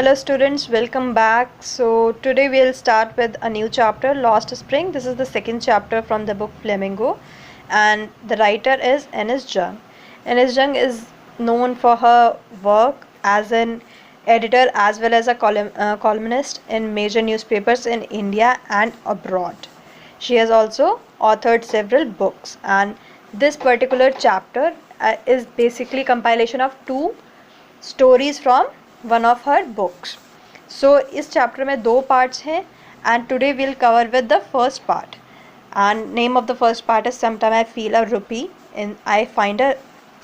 Hello students, welcome back. So today we'll start with a new chapter, Lost Spring. This is the second chapter from the book Flamingo, and the writer is Enis Jung. Enis Jung is known for her work as an editor as well as a columnist in major newspapers in India and abroad. She has also authored several books, and this particular chapter is basically compilation of two stories from one of her books. So इस chapter में दो parts हैं, and today we'll cover with the first part. And name of the first part is Sometime I Feel a Rupee in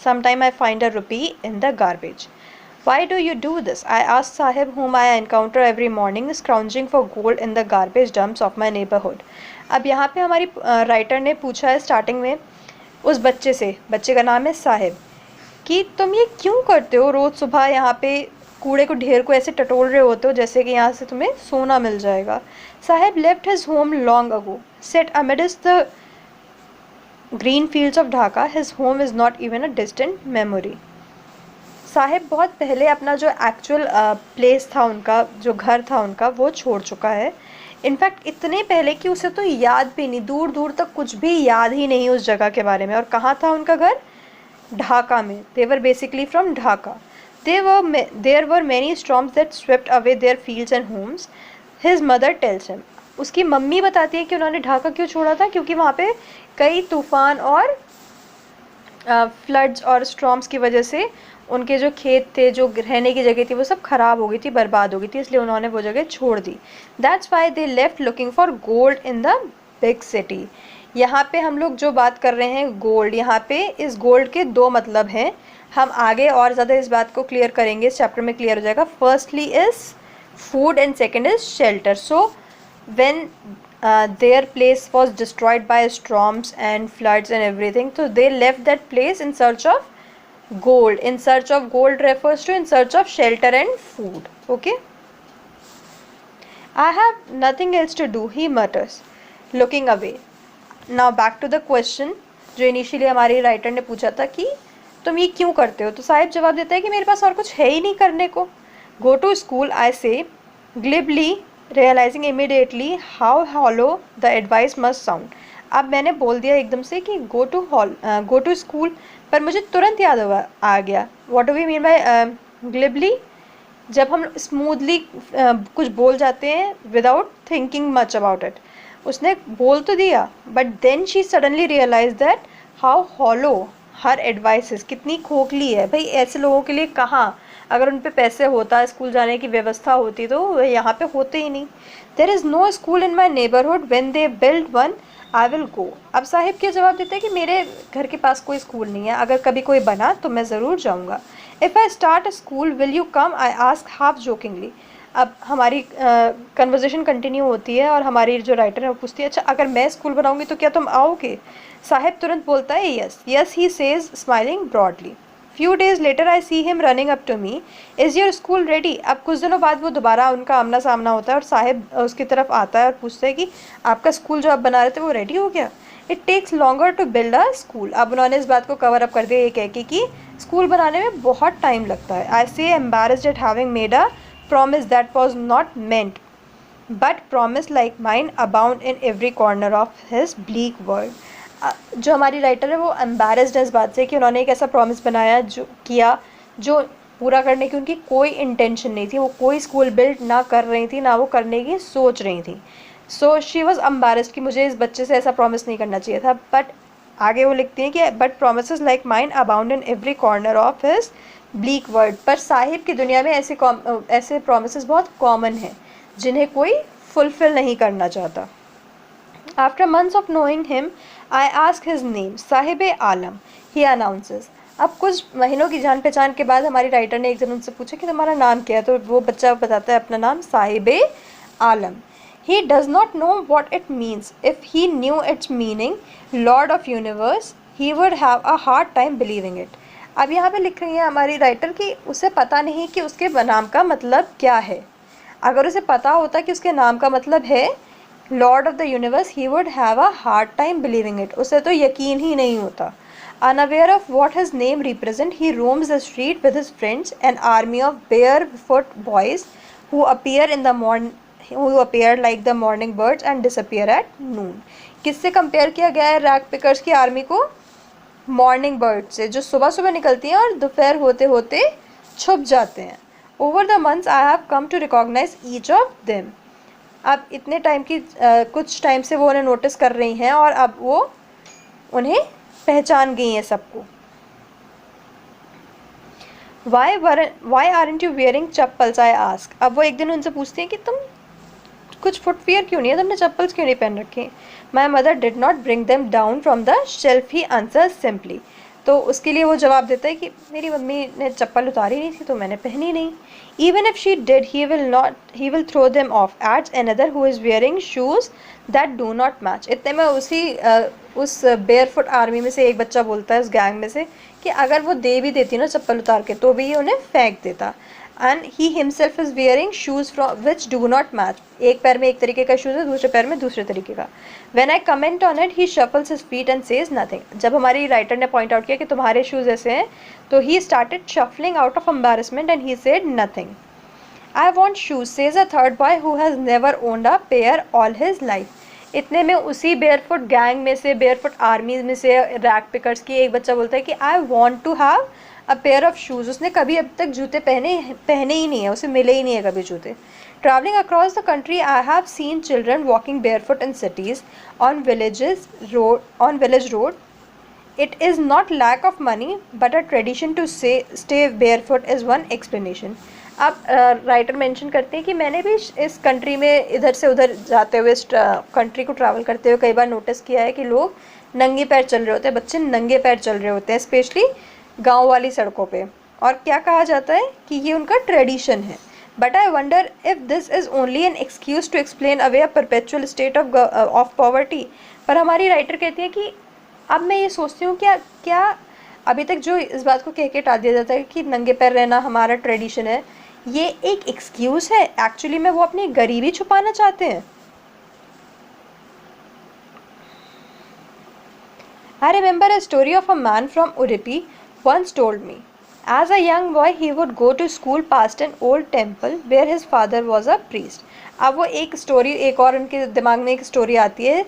Sometime I find a rupee in the garbage. Why do you do this? I asked Sahib, whom I encounter every morning scrounging for gold in the garbage dumps of my neighborhood. अब यहाँ पे हमारी writer ने पूछा है starting में उस बच्चे का नाम है साहिब, कि तुम ये क्यों करते हो, रोज़ सुबह यहाँ पे कूड़े को ढेर को ऐसे टटोल रहे होते हो जैसे कि यहाँ से तुम्हें सोना मिल जाएगा. Sahib left his home long ago, set amidst the green fields of Dhaka. His home is not even a distant memory. Sahib बहुत पहले अपना जो एक्चुअल प्लेस था उनका, जो घर था उनका, वो छोड़ चुका है. इनफैक्ट इतने पहले कि उसे तो याद भी नहीं, दूर दूर तक कुछ भी याद ही नहीं उस जगह के बारे में. और कहाँ था उनका घर? ढाका में. They were basically from Dhaka. There were many storms that swept away their fields and homes. His mother tells him. उसकी मम्मी बताती है कि उन्होंने ढाका क्यों छोड़ा था, क्योंकि वहाँ पे कई तूफान और फ्लड्स और स्टॉर्म्स की वजह से उनके जो खेत थे, जो रहने की जगह थी, वो सब खराब हो गई थी, बर्बाद हो गई थी, इसलिए उन्होंने वो जगह छोड़ दी. That's why they left looking for gold in the big city. यहाँ पे हम लोग जो बात कर रहे हैं गोल्ड, यहाँ पे इस गोल्ड के दो मतलब हैं. हम आगे और ज़्यादा इस बात को क्लियर करेंगे, इस चैप्टर में क्लियर हो जाएगा. Firstly is food and second is shelter. So when their place was destroyed by storms and floods and everything, so they left that place in search of gold. In search of gold refers to in search of shelter and food. Okay, I have nothing else to do, he mutters, looking away. Now back to the question जो initially हमारी writer ने पूछा था कि तुम ये क्यों करते हो. तो साहिब जवाब देता है कि मेरे पास और कुछ है ही नहीं करने को. Go to school, I say glibly, realizing immediately how hollow the advice must sound. अब मैंने बोल दिया एकदम से कि गो टू स्कूल, पर मुझे तुरंत याद आ गया. What do we mean by glibly? जब हम स्मूथली कुछ बोल जाते हैं without thinking much about it. उसने बोल तो दिया, but then she suddenly realize that how hollow her advices, कितनी खोखली है. भाई ऐसे लोगों के लिए कहाँ, अगर उन पे पैसे होता, स्कूल जाने की व्यवस्था होती, तो यहाँ पे होते ही नहीं. There is no school in my neighbourhood, when they build one I will go. अब साहिब क्या जवाब देते हैं कि मेरे घर के पास कोई स्कूल नहीं है, अगर कभी कोई बना तो मैं ज़रूर जाऊँगा. If I start a school will you come, I ask half jokingly. अब हमारी कन्वर्जेशन कंटिन्यू होती है और हमारी जो राइटर है वो पूछती है, अच्छा अगर मैं स्कूल बनाऊंगी तो क्या तुम आओगे? साहिब तुरंत बोलता है yes. Yes he says smiling broadly. Few days later I see him running up to me. Is your school ready? अब कुछ दिनों बाद वो दोबारा उनका आमना सामना होता है और साहिब उसकी तरफ आता है और पूछता है कि आपका स्कूल जो आप बना रहे थे वो रेडी हो गया? It takes longer to build a school. अब उन्होंने इस बात को कवर अप कर दिया ये कह के कि स्कूल बनाने में बहुत टाइम लगता है. आई से embarrassed eight having made a promise that was not meant, but promise like mine abound in every corner of his bleak world. जो हमारी राइटर है वो एम्बैरेस्ड है इस बात से कि उन्होंने एक ऐसा प्रॉमिस बनाया जो पूरा करने की उनकी कोई इंटेंशन नहीं थी. वो कोई स्कूल बिल्ड ना कर रही थी, ना वो करने की सोच रही थी. सो शी वॉज एम्बैरेस्ड कि मुझे इस बच्चे से ऐसा प्रॉमिस नहीं करना चाहिए था. बट आगे वो लिखती हैं कि but promise like mine abound in every corner of his bleak word. पर साहिब की दुनिया में ऐसे प्रोमिस बहुत कॉमन हैं जिन्हें कोई फुलफिल नहीं करना चाहता. After months of knowing him I ask his name, Sahib Alam, he announces. अब कुछ महीनों की जान पहचान के बाद हमारी राइटर ने एक दिन उनसे पूछा कि तुम्हारा नाम क्या है. तो वो बच्चा बताता है अपना नाम, साहिब आलम. He does not know what it means. If he knew its meaning, Lord of Universe, he would have a hard time believing it. अब यहाँ पे लिख रही है हमारी राइटर कि उसे पता नहीं कि उसके नाम का मतलब क्या है. अगर उसे पता होता कि उसके नाम का मतलब है Lord of the universe, he would have a hard time believing it. उसे तो यकीन ही नहीं होता. Unaware of what his name represent, he roams the street with his friends, an army of barefoot boys who appear in the morning, who appear like the morning birds and disappear at noon. किससे compare किया गया है rag pickers की army को? Morning bird से, जो सुबह सुबह निकलती हैं और दोपहर होते होते छुप जाते हैं. Over the months I have come to recognise each of them. अब इतने टाइम की कुछ टाइम से वो उन्हें नोटिस कर रही हैं और अब वो उन्हें पहचान गई हैं सबको. Why aren't you wearing chappals? I ask. अब वो एक दिन उनसे पूछती हैं कि तुम कुछ फुटवियर क्यों नहीं है, तुमने चप्पल्स क्यों नहीं पहन रखे? My mother did not bring them down from the shelf, he answer simply. तो उसके लिए वो जवाब देता है कि मेरी मम्मी ने चप्पल उतारी नहीं थी तो मैंने पहनी नहीं. Even if she did he will throw them off, adds another who is wearing shoes that do not match. इतने में उस बेयरफुट आर्मी में से एक बच्चा बोलता है, उस गैंग में से, कि अगर वो दे भी देती ना चप्पल उतार के तो भी उन्हें फेंक देता. And he himself is wearing shoes from which do not match. एक पैर में एक तरीके का शूज़ है, दूसरे पैर में दूसरे तरीके का. When I comment on it he shuffles his feet and says nothing. जब हमारी राइटर ने पॉइंट आउट किया कि तुम्हारे शूज़ ऐसे हैं, तो he started shuffling out of embarrassment and he said nothing. I want shoes, says a third boy who has never owned a pair all his life. इतने में उसी बेयरफुट गैंग में से, बेयरफुट आर्मी में से, रैग पिकर्स की एक बच्चा बोलता है कि I want to have a pair of shoes. उसने कभी अब तक जूते पहने ही नहीं है, उसे मिले ही नहीं है कभी जूते. Travelling across the country I have seen children walking barefoot in cities on village road. It is not lack of money but a tradition to stay barefoot is one explanation. आप राइटर मेंशन करते हैं कि मैंने भी इस country में इधर से उधर जाते हुए, इस कंट्री को ट्रैवल करते हुए कई बार नोटिस किया है कि लोग नंगे पैर चल रहे होते हैं, बच्चे नंगे पैर चल रहे होते हैं, स्पेशली गांव वाली सड़कों पे. और क्या कहा जाता है कि ये उनका ट्रेडिशन है. But I wonder if this is only an excuse to explain away a perpetual state of poverty. पर हमारी राइटर कहती है कि अब मैं ये सोचती हूँ क्या अभी तक जो इस बात को कह के टाल दिया जाता है कि नंगे पैर रहना हमारा ट्रेडिशन है, ये एक एक्सक्यूज़ है. एक्चुअली में वो अपनी गरीबी छुपाना चाहते हैं. I remember a story of a man from Udupi once told me. As a young boy, he would go to school past an old temple where his father was a priest. अब वो एक story, एक और उनके दिमाग में एक story आती है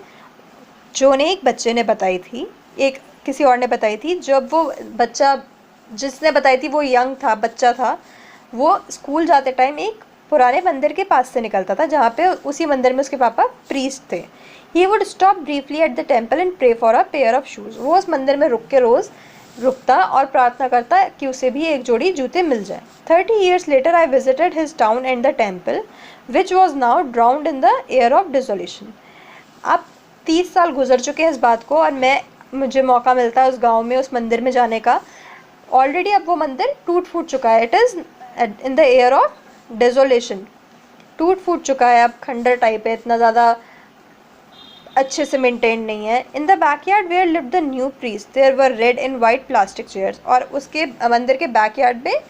जो उन्हें एक बच्चे ने बताई थी, एक किसी और ने बताई थी. जब वो बच्चा जिसने बताई थी वो यंग था, बच्चा था, वो स्कूल जाते टाइम एक पुराने मंदिर के पास से निकलता था जहाँ पे उसी मंदिर में उसके पापा प्रीस्ट थे. He would stop briefly at the temple and pray for a pair of shoes. वो उस मंदिर में रुक के रोज़ रुकता और प्रार्थना करता कि उसे भी एक जोड़ी जूते मिल जाए. 30 years later I visited his town and the temple, which was now drowned in the air of dissolution. अब 30 साल गुजर चुके हैं इस बात को और मुझे मौका मिलता है उस गांव में, उस मंदिर में जाने का. ऑलरेडी अब वो मंदिर टूट फूट चुका है. It is in the air of desolation. टूट फूट चुका है, अब खंडर टाइप है, इतना ज़्यादा अच्छे से मेंटेन नहीं है. In the backyard where lived the new priest, there were red and white plastic chairs. और उसके मंदिर के बैकयार्ड में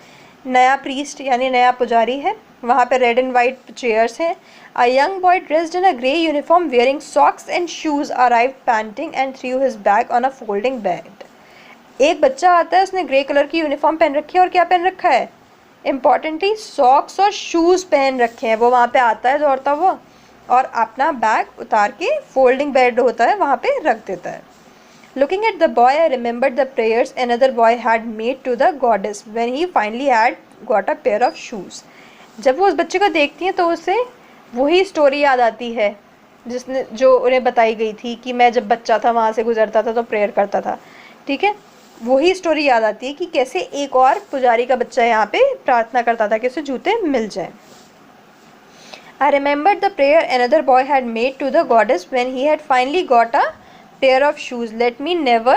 नया प्रीस्ट यानी नया पुजारी है, वहाँ पे रेड एंड वाइट चेयर्स हैं. A young boy dressed in a grey uniform wearing socks and shoes arrived painting and through his bag on a folding bed. एक बच्चा आता है, उसने ग्रे कलर की यूनिफॉर्म पहन रखी है और क्या पहन रखा है, इम्पॉर्टेंटली सॉक्स और शूज़ पहन रखे हैं. वो वहाँ पे आता है दौड़ता हुआ और अपना बैग उतार के फोल्डिंग बेड होता है वहाँ पे रख देता है. Looking at the boy I remembered the prayers another boy had made to the goddess when he finally had got a pair of shoes. जब वो उस बच्चे को देखती हैं तो उसे वही स्टोरी याद आती है जो उन्हें बताई गई थी कि मैं जब बच्चा था वहाँ से गुजरता था तो प्रेयर करता था. ठीक है, वही स्टोरी याद आती है कि कैसे एक और पुजारी का बच्चा यहाँ पे प्रार्थना करता था कि उसे जूते मिल जाए. I remembered the prayer another boy had made to the goddess when he had finally got a pair of shoes. Let me never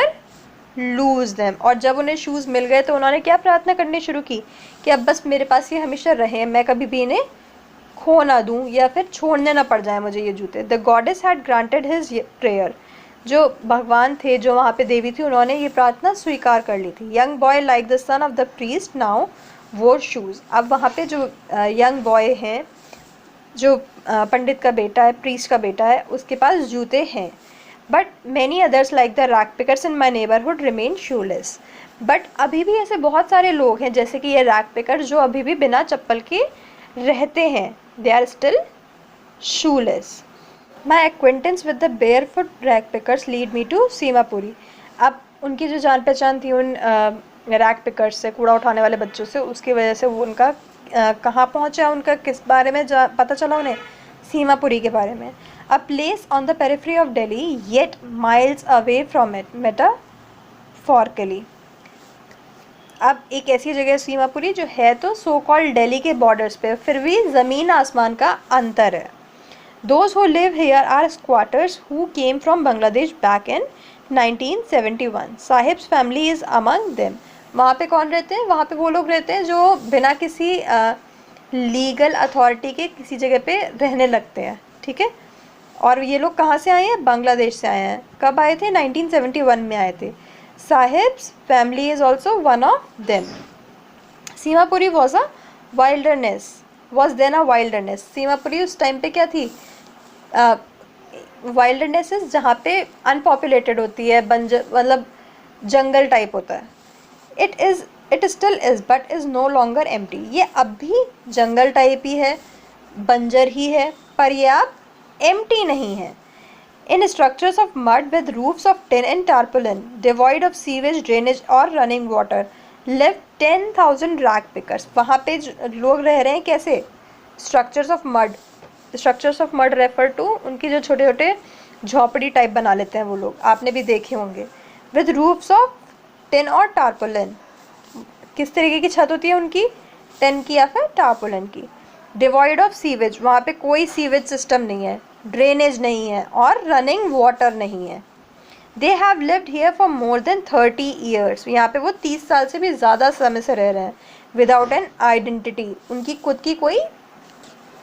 lose them. और जब उन्हें शूज़ मिल गए तो उन्होंने क्या प्रार्थना करनी शुरू की कि अब बस मेरे पास ये हमेशा रहें, मैं कभी भी इन्हें खो ना दूँ या फिर छोड़ने ना पड़ जाए मुझे ये जूते. The goddess had granted his prayer. जो भगवान थे, जो वहाँ पे देवी थी, उन्होंने ये प्रार्थना स्वीकार कर ली थी. Young boy like the son of the priest now wore shoes. अब वहाँ पे जो यंग बॉय हैं, जो पंडित का बेटा है, प्रीस्ट का बेटा है, उसके पास जूते हैं. But many others like the rag pickers in my neighbourhood remain shoelace. But अभी भी ऐसे बहुत सारे लोग हैं जैसे कि ये रैग पिकर जो अभी भी बिना चप्पल के रहते हैं, they are still shoeless. My acquaintance with the barefoot ragpickers lead me to Seemapuri. अब उनकी जो जान पहचान थी उन रैक पिकर्स से, कूड़ा उठाने वाले बच्चों से, उसकी वजह से वो उनका कहाँ पहुँचा, उनका किस बारे में पता चला उन्हें, सीमापुरी के बारे में। A place on the periphery of Delhi yet miles away from it, metaphorically. अब एक ऐसी जगह सीमापुरी जो है तो सो कॉल्ड दिल्ली के बॉर्डर्स पे, फिर भी ज़मीन आसमान का अंतर है। Those who live here are squatters who came from Bangladesh back in 1971. Sahibs family is among them. वहाँ पे कौन रहते हैं? वहाँ पे वो लोग रहते हैं जो बिना किसी लीगल अथॉरिटी के किसी जगह पे रहने लगते हैं, ठीक है। और ये लोग कहाँ से आए हैं? बांग्लादेश से आए हैं। कब आए थे? 1971 में आए थे। Saheb's family is also one of them. Seemapuri was a wilderness, was then a wilderness. Seemapuri उस टाइम पे क्या थी? वाइल्डरनेसेस जहाँ पे अनपॉपुलेटेड होती है, बंजर मतलब जंगल टाइप होता है। It still is but is no longer empty. ये अब भी जंगल टाइप ही है, बंजर ही है, पर ये अब एम्प्टी नहीं है। In structures of mud with roofs of tin and tarpaulin, devoid of sewage, drainage और running water, live 10,000 rag pickers. वहाँ पे लोग रह रहे हैं कैसे? Structures of mud. Structures of mud refer to उनकी जो छोटे छोटे झोपड़ी टाइप बना लेते हैं वो लोग, आपने भी देखे होंगे। विद रूफ्स ऑफ टिन और टार्पुलिन, किस तरीके की छत होती है उनकी? टिन की या फिर टार्पुलिन की। डिवॉइड ऑफ सीवेज, वहाँ पे कोई सीवेज सिस्टम नहीं है, ड्रेनेज नहीं है और रनिंग वाटर नहीं है। They have lived here for more than 30 years. यहाँ पे वो 30 साल से भी ज़्यादा समय से रह रहे हैं। विदाउट एन आइडेंटिटी, उनकी खुद की कोई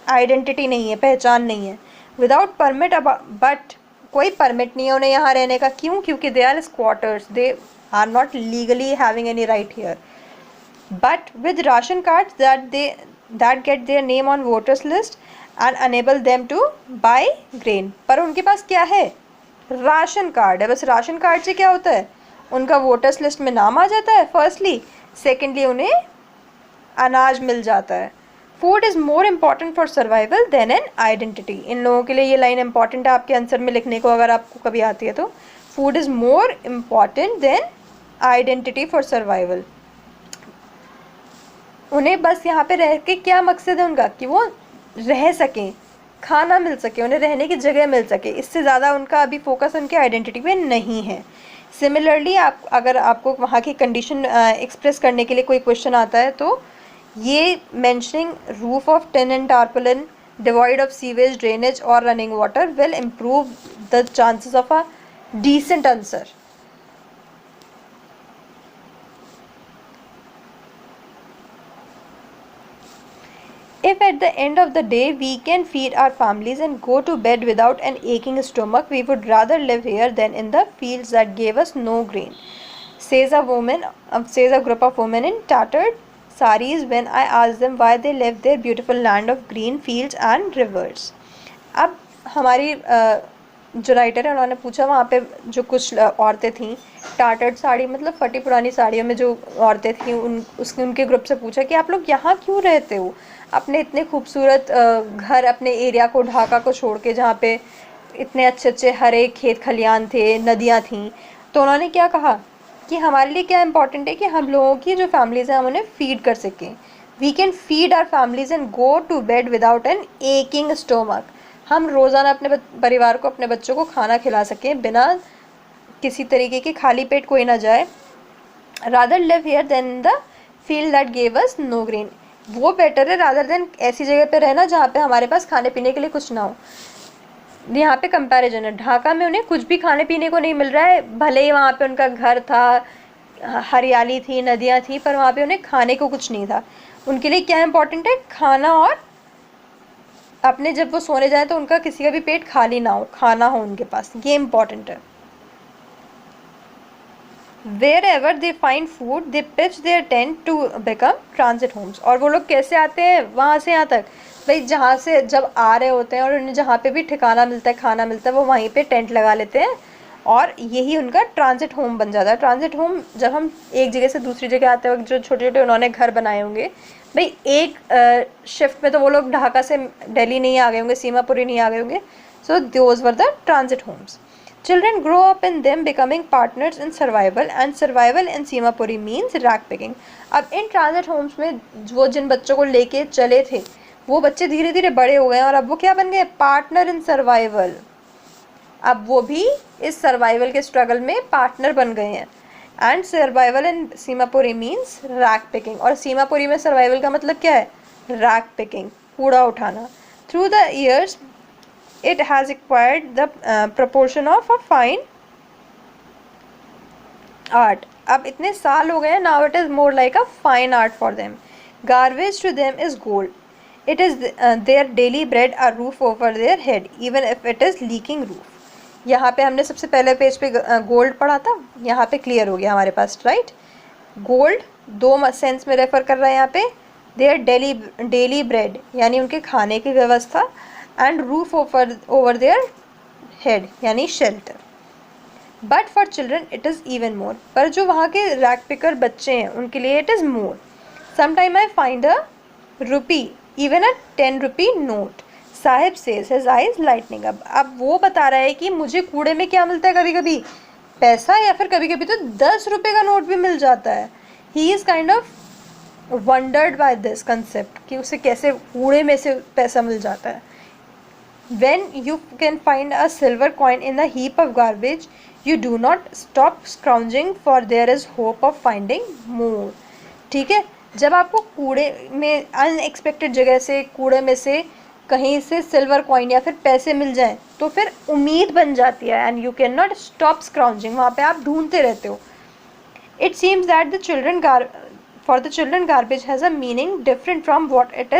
आइडेंटिटी नहीं है, पहचान नहीं है। विदाउट परमिट, बट कोई परमिट नहीं है उन्हें यहाँ रहने का। क्यों? क्योंकि they are squatters, they are not legally having any right here. But with ration cards that get their name on voters list and enable them to buy grain. पर उनके पास क्या है? राशन कार्ड है। बस राशन कार्ड से क्या होता है? उनका वोटर्स लिस्ट में नाम आ जाता है, फर्स्टली। सेकेंडली उन्हें अनाज मिल जाता है। Food is more important for survival than an identity. इन लोगों के लिए ये लाइन इंपॉर्टेंट है आपके आंसर में लिखने को, अगर आपको कभी आती है तो। Food is more important than identity for survival. उन्हें बस यहाँ पे रह के क्या मकसद है उनका? कि वो रह सकें, खाना मिल सके, उन्हें रहने की जगह मिल सके। इससे ज़्यादा उनका अभी फोकस उनके आइडेंटिटी पे नहीं है। सिमिलरली अगर आपको वहाँ की कंडीशन एक्सप्रेस करने के लिए कोई क्वेश्चन आता है तो ये mentioning roof of tin and tarpaulin, devoid of sewage, drainage और running water will improve the chances of a decent answer. If at the end of the day we can feed our families and go to bed without an aching stomach, we would rather live here than in the fields that gave us no grain, says a group of women in tattered saris when I asked them why they left their beautiful land of green fields and rivers. अब हमारी जो writer है उन्होंने पूछा, वहाँ पे जो कुछ औरतें थीं टार्टर्ड साड़ी मतलब फटी पुरानी साड़ियों में जो औरतें थीं, उनके ग्रुप से पूछा कि आप लोग यहाँ क्यों रहते हो, अपने इतने खूबसूरत घर, अपने एरिया को, ढाका को छोड़ के, जहाँ पे इतने अच्छे अच्छे हरे खेत खलियान थे, नदियाँ थीं। तो उन्होंने क्या कहा कि हमारे लिए क्या इम्पॉर्टेंट है कि हम लोगों की जो फैमिलीज़ हैं हम उन्हें फीड कर सकें। We can feed our families and go to bed without an aching stomach. हम रोज़ाना अपने परिवार को, अपने बच्चों को खाना खिला सकें, बिना किसी तरीके के खाली पेट कोई ना जाए। Rather live here than the field that gave us no grain. वो बेटर है रादर देन ऐसी जगह पे रहना जहाँ पे हमारे पास खाने पीने के लिए कुछ ना हो। यहाँ पे कंपैरिजन है, ढाका में उन्हें कुछ भी खाने पीने को नहीं मिल रहा है, भले ही वहाँ पे उनका घर था, हरियाली थी, नदियाँ थी, पर वहाँ पे उन्हें खाने को कुछ नहीं था। उनके लिए क्या इंपॉर्टेंट है? खाना, और अपने जब वो सोने जाए तो उनका किसी का भी पेट खाली ना हो, खाना हो उनके पास, ये इम्पॉर्टेंट है। Wherever they find food, they pitch their tent to become transit homes. और वो लोग कैसे आते हैं वहाँ से यहाँ तक? भाई जहाँ से जब आ रहे होते हैं और उन्हें जहाँ पे भी ठिकाना मिलता है, खाना मिलता है, वो वहीं पे टेंट लगा लेते हैं और यही उनका ट्रांजिट होम बन जाता है। ट्रांजिट होम, जब हम एक जगह से दूसरी जगह आते वक्त जो छोटे छोटे उन्होंने घर बनाए होंगे भाई एक शिफ्ट में तो वो लोग ढाका से दिल्ली नहीं आ गए होंगे, सीमापुरी नहीं आ गए होंगे. So those were the transit homes. Children grow up in them becoming partners in survival, and survival in Simapuri means rack picking. अब इन ट्रांजिट होम्स में वो जिन बच्चों को लेके चले थे वो बच्चे धीरे धीरे बड़े हो गए हैं और अब वो क्या बन गए, पार्टनर इन सर्वाइवल. अब वो भी इस सर्वाइवल के स्ट्रगल में पार्टनर बन गए हैं. And survival in Seemapuri means rag picking. और सीमापुरी में सर्वाइवल का मतलब क्या है, रैक पिकिंग, कूड़ा उठाना. Through the years it has acquired the proportion of a fine art. अब इतने साल हो गए हैं, now it is more like a fine art for them. Garbage to them is gold. It is their daily bread, a roof over their head, even if it is leaking roof. यहाँ पे हमने सबसे पहले page पे gold पढ़ा था, यहाँ पे क्लियर हो गया हमारे पास, राइट. गोल्ड दो सेंस में रेफर कर रहा है यहाँ पे. देयर डेली ब्रेड यानी उनके खाने की व्यवस्था, and roof over their head यानी shelter. But for children it is even more. पर जो वहाँ के रैक पिकर बच्चे हैं उनके लिए it is more. Sometime I find a rupee, even a 10 rupee note. Sahib says his eyes lightning up. अब वो बता रहा है कि मुझे कूड़े में क्या मिलता है, कभी कभी पैसा, या फिर कभी कभी तो 10 रुपये का नोट भी मिल जाता है. He is kind of wondered by this concept कि उसे कैसे कूड़े में से पैसा मिल जाता है. When you can find a silver coin in a heap of garbage, you do not stop scrounging, for there is hope of finding more. ठीक है, जब आपको कूड़े में अनएक्सपेक्टेड जगह से, कूड़े में से कहीं से सिल्वर कॉइन या फिर पैसे मिल जाएं तो फिर उम्मीद बन जाती है. And you can not stop scrounging, वहाँ पे आप ढूंढते रहते हो. It seems that the children for the children garbage has a meaning different from what it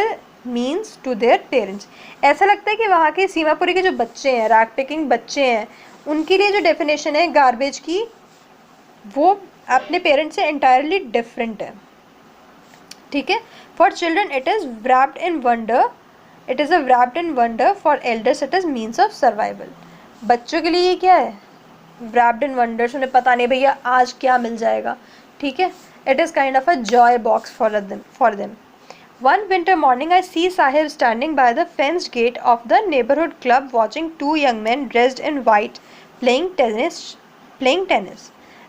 means to their parents. ऐसा लगता है कि वहाँ के सीमापुरी के जो बच्चे हैं, रैक पिकिंग बच्चे हैं, उनके लिए जो डेफिनेशन है गार्बेज की वो अपने पेरेंट्स से एंटायरली डिफरेंट है. ठीक है. For children it is wrapped in wonder, it is a wrapped in wonder. for elders it is means of survival. बच्चों के लिए ये क्या है, wrapped in wonders. उन्हें पता नहीं भैया आज क्या मिल जाएगा. ठीक है. it is kind of a joy box for them. One winter morning, I see Sahib standing by the fenced gate of the neighborhood club, watching two young men dressed in white playing tennis.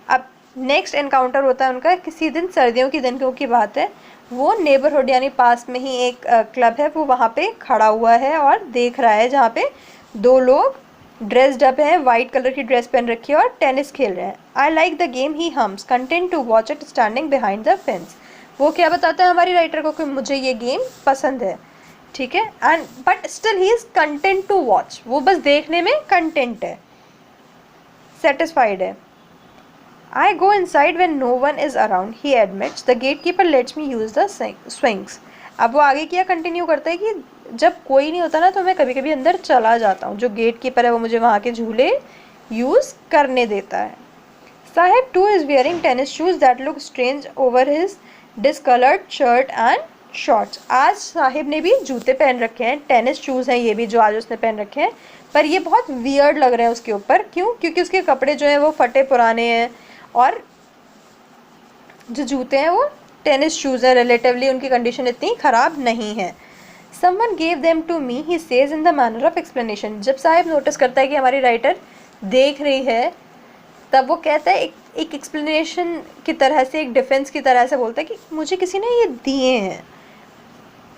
अब next encounter होता है उनका किसी दिन, सर्दियों के दिन की बात है. वो नेबरहुड यानी पास में ही एक क्लब है, वो वहाँ पे खड़ा हुआ है और देख रहा है, जहाँ पे दो लोग ड्रेस्ड अप हैं, वाइट कलर की ड्रेस पहन रखी है और टेनिस खेल रहे हैं. I like the game he hums, content to watch it standing behind the fence. वो क्या बताता है हमारी राइटर को कि मुझे ये गेम पसंद है. ठीक है. And but still he is content to watch. वो बस देखने में कंटेंट है, सेटिस्फाइड है. I go inside when no one is around, he admits. The gatekeeper lets me use the swings. अब वो आगे क्या कंटिन्यू करता है कि जब कोई नहीं होता ना तो मैं कभी कभी अंदर चला जाता हूँ. जो गेट कीपर है वो मुझे वहाँ के झूले यूज़ करने देता है. Sahib two is wearing tennis shoes that look strange over his discolored shirt and shorts. आज साहिब ने भी जूते पहन रखे हैं, टेनिस शूज़ हैं ये भी जो आज उसने पहन रखे हैं, पर ये बहुत वियर्ड लग रहे हैं उसके ऊपर. क्यों? क्योंकि उसके कपड़े जो हैं वो फटे पुराने हैं और जो जूते हैं वो टेनिस शूज़ हैं, रिलेटिवली उनकी कंडीशन इतनी ख़राब नहीं है. Someone gave them to me, he says in the manner of explanation. जब साहिब नोटिस करता है कि हमारी राइटर देख रही है तब वो कहता है एक एक्सप्लेनेशन की तरह से, एक डिफेंस की तरह से बोलता है कि मुझे किसी ने ये दिए हैं.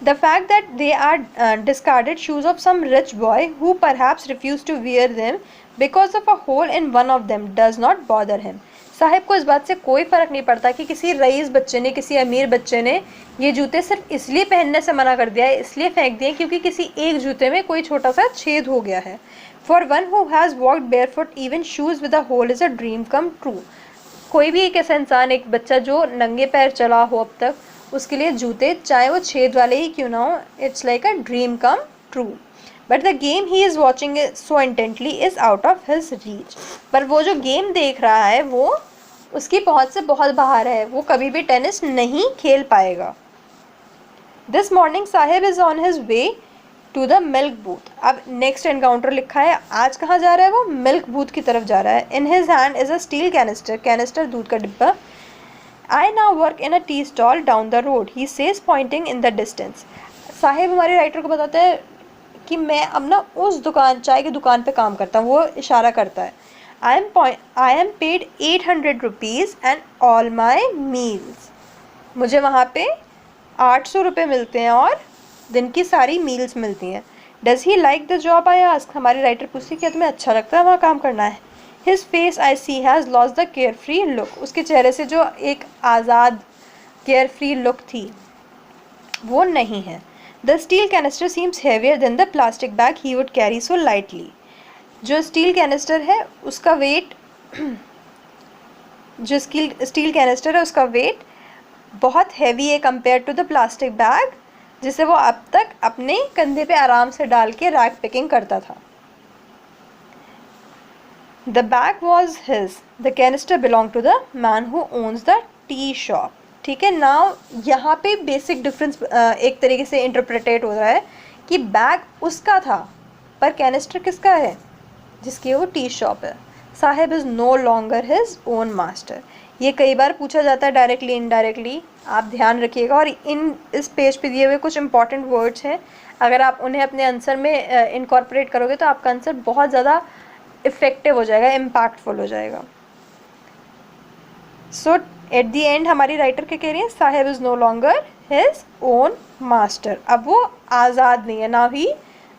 The fact that they are discarded shoes of some rich boy who perhaps refused to wear them because of a hole in one of them does not bother him. Sahib को इस बात से कोई फ़र्क नहीं पड़ता कि किसी रईस बच्चे ने, किसी अमीर बच्चे ने ये जूते सिर्फ इसलिए पहनने से मना कर दिया है, इसलिए फेंक दिए क्योंकि किसी एक जूते में कोई छोटा सा छेद हो गया है. For one who has walked barefoot, even shoes with a hole is a dream come true. कोई भी एक ऐसा इंसान, एक बच्चा जो नंगे पैर चला हो अब तक, उसके लिए जूते चाहे वो छेद वाले ही क्यों ना हो, it's like a dream come true. But the game he is watching so intently is out of his reach. पर वो जो गेम देख रहा है वो उसकी पहुंच से बहुत बाहर है, वो कभी भी टेनिस नहीं खेल पाएगा. This morning Saheb is on his way to the milk booth. अब नेक्स्ट एनकाउंटर लिखा है, आज कहाँ जा रहा है वो, मिल्क बूथ की तरफ जा रहा है. In his hand is a steel canister, canister दूध का डिब्बा. I now work in a tea stall down the road, he says pointing in the distance. Sahib हमारे राइटर को बताते हैं कि मैं अब ना उस दुकान, चाय की दुकान पे काम करता हूँ, वो इशारा करता है. I am paid 800 rupees and all my meals. मुझे वहाँ पे 800 रुपये मिलते हैं और दिन की सारी मील्स मिलती हैं. Does he like the job, I ask. हमारी राइटर पूछती क्या तुम्हें अच्छा लगता है वहाँ काम करना है. His face I see has lost the carefree look. उसके चेहरे से जो एक आज़ाद carefree look थी वो नहीं है. The steel canister seems heavier than the plastic bag he would carry so lightly. जो स्टील कैनिस्टर है उसका वेट जो स्टील कैनिस्टर है उसका वेट बहुत हैवी है compare to the plastic bag जिसे वो अब तक अपने कंधे पे आराम से डाल के रैक पिकिंग करता था. The bag was his, the canister belong to the man who owns the tea shop. ठीक है, नाउ यहाँ पे बेसिक डिफरेंस एक तरीके से इंटरप्रिटेट हो रहा है कि बैग उसका था पर कैनिस्टर किसका है, जिसकी वो टी शॉप है. Saheb is no longer his own master. ये कई बार पूछा जाता है डायरेक्टली इनडायरेक्टली, आप ध्यान रखिएगा. और इस पेज पे दिए हुए कुछ इंपॉर्टेंट वर्ड्स हैं, अगर आप उन्हें अपने आंसर में इनकॉर्पोरेट करोगे तो आपका आंसर बहुत ज़्यादा इफ़ेक्टिव हो जाएगा, इम्पैक्टफुल हो जाएगा. सो एट द एंड हमारी राइटर क्या कह रही है, Saheb is no longer his own master. अब वो आज़ाद नहीं है, now he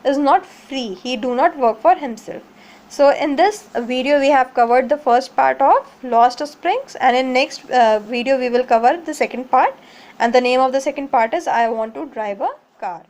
is not free, he do not work for himself. So in this video we have covered the first part of Lost Springs, and in next video we will cover the second part, and the name of the second part is I Want to Drive a Car.